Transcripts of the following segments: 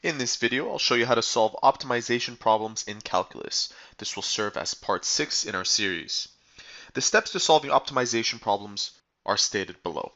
In this video, I'll show you how to solve optimization problems in calculus. This will serve as part 6 in our series. The steps to solving optimization problems are stated below.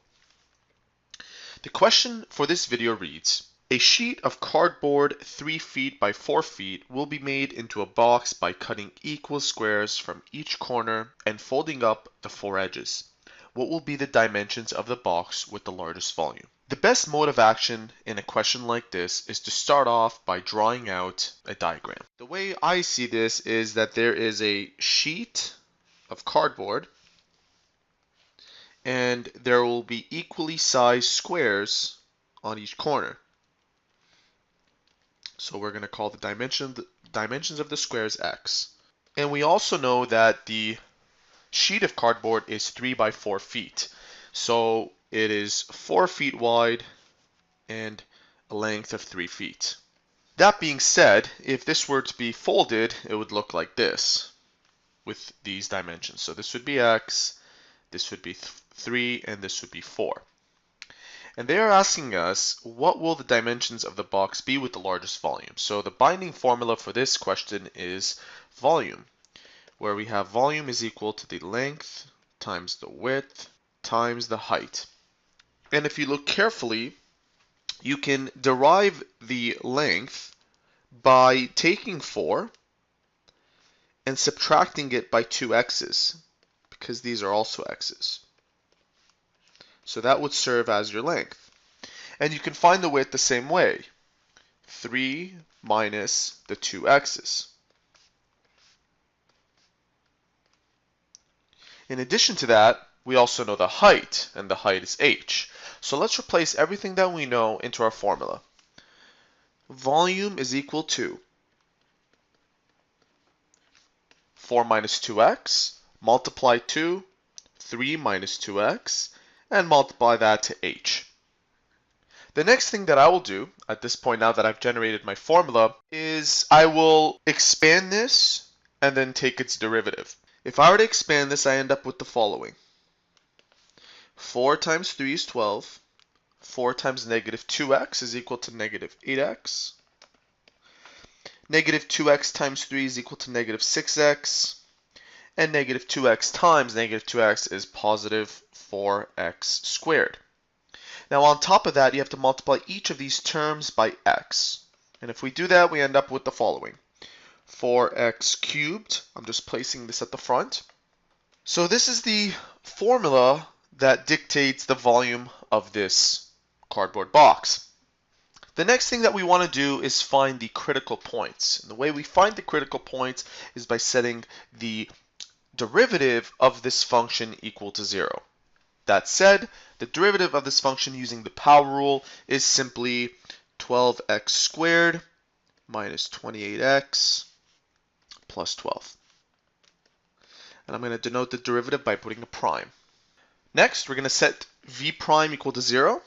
The question for this video reads, a sheet of cardboard 3 feet by 4 feet will be made into a box by cutting equal squares from each corner and folding up the 4 edges. What will be the dimensions of the box with the largest volume? The best mode of action in a question like this is to start off by drawing out a diagram. The way I see this is that there is a sheet of cardboard and there will be equally sized squares on each corner. So we're going to call the dimensions of the squares x. And we also know that the sheet of cardboard is 3 by 4 feet. So it is 4 feet wide and a length of 3 feet. That being said, if this were to be folded, it would look like this with these dimensions. So this would be x, this would be 3, and this would be 4. And they are asking us, what will the dimensions of the box be with the largest volume? So the binding formula for this question is volume, where we have volume is equal to the length times the width times the height. And if you look carefully, you can derive the length by taking 4 and subtracting it by 2 x's, because these are also x's. So that would serve as your length. And you can find the width the same way, 3 minus the 2 x's. In addition to that, we also know the height, and the height is h. So let's replace everything that we know into our formula. Volume is equal to 4 minus 2x, multiply 2, 3 minus 2x, and multiply that to h. The next thing that I will do at this point, now that I've generated my formula, is I will expand this and then take its derivative. If I were to expand this, I end up with the following. 4 times 3 is 12. 4 times negative 2x is equal to negative 8x. Negative 2x times 3 is equal to negative 6x. And negative 2x times negative 2x is positive 4x squared. Now on top of that, you have to multiply each of these terms by x. And if we do that, we end up with the following. 4x cubed. I'm just placing this at the front. So this is the formula that dictates the volume of this cardboard box. The next thing that we want to do is find the critical points. And the way we find the critical points is by setting the derivative of this function equal to 0. That said, the derivative of this function using the power rule is simply 12x squared minus 28x plus 12. And I'm going to denote the derivative by putting a prime. Next, we're going to set v prime equal to 0.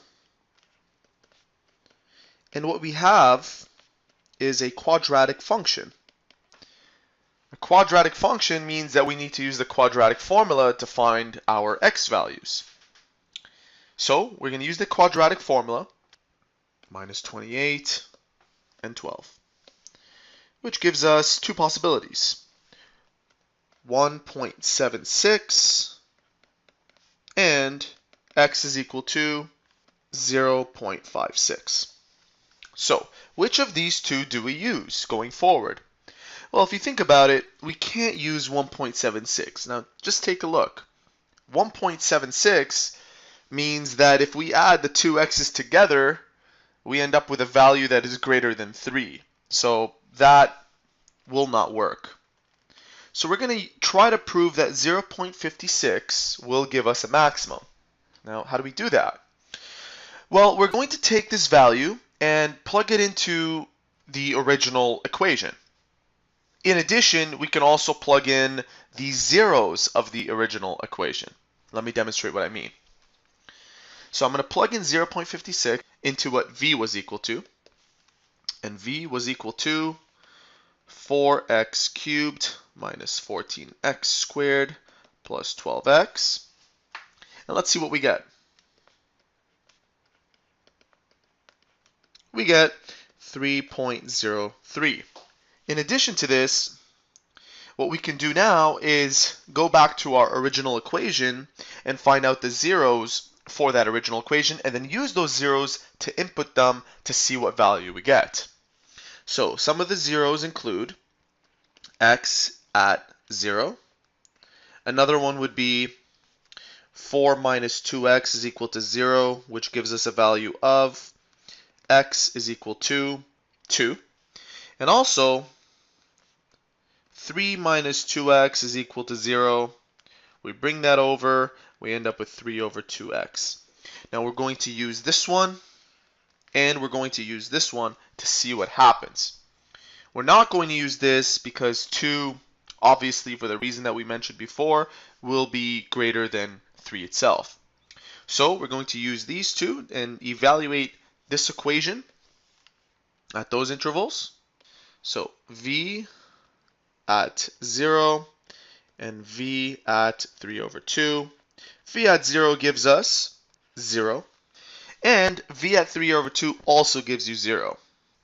And what we have is a quadratic function. A quadratic function means that we need to use the quadratic formula to find our x values. So we're going to use the quadratic formula, minus 28 and 12, which gives us two possibilities. 1.76 and x is equal to 0.56. So, which of these two do we use going forward? Well, if you think about it, we can't use 1.76. Now, just take a look. 1.76 means that if we add the two x's together, we end up with a value that is greater than 3. So that will not work. So we're going to try to prove that 0.56 will give us a maximum. Now, how do we do that? Well, we're going to take this value and plug it into the original equation. In addition, we can also plug in the zeros of the original equation. Let me demonstrate what I mean. So I'm going to plug in 0.56 into what v was equal to. And v was equal to 4x cubed minus 14x squared plus 12x. And let's see what we get. We get 3.03. In addition to this, what we can do now is go back to our original equation and find out the zeros for that original equation and then use those zeros to input them to see what value we get. So some of the zeros include x at 0. Another one would be 4 minus 2x is equal to 0, which gives us a value of x is equal to 2. And also 3 minus 2x is equal to 0. We bring that over, we end up with 3 over 2x. Now we're going to use this one, and we're going to use this one to see what happens. We're not going to use this because 2, obviously for the reason that we mentioned before, will be greater than 3 itself. So we're going to use these two and evaluate this equation at those intervals. So v at 0 and v at 3 over 2. V at 0 gives us 0, and v at 3 over 2 also gives you 0.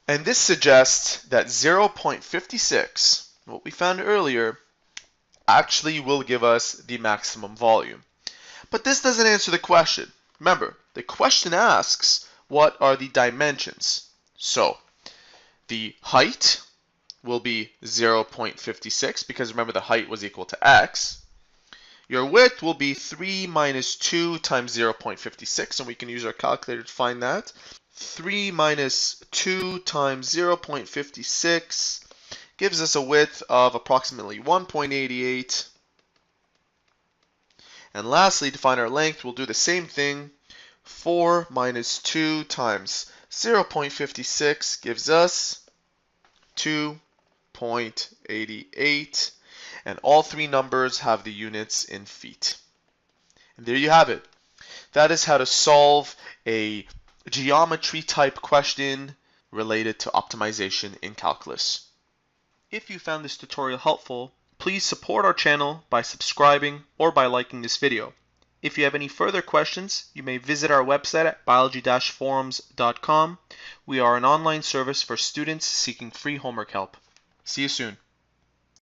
And this suggests that 0.56, what we found earlier, actually will give us the maximum volume. But this doesn't answer the question. Remember, the question asks, what are the dimensions? So, the height will be 0.56, because remember the height was equal to x. Your width will be 3 minus 2 times 0.56, and we can use our calculator to find that. 3 minus 2 times 0.56 gives us a width of approximately 1.88. And lastly, to find our length, we'll do the same thing. 4 minus 2 times 0.56 gives us 2.88. And all three numbers have the units in feet. And there you have it. That is how to solve a geometry type question related to optimization in calculus. If you found this tutorial helpful, please support our channel by subscribing or by liking this video. If you have any further questions, you may visit our website at biology-forums.com. We are an online service for students seeking free homework help. See you soon.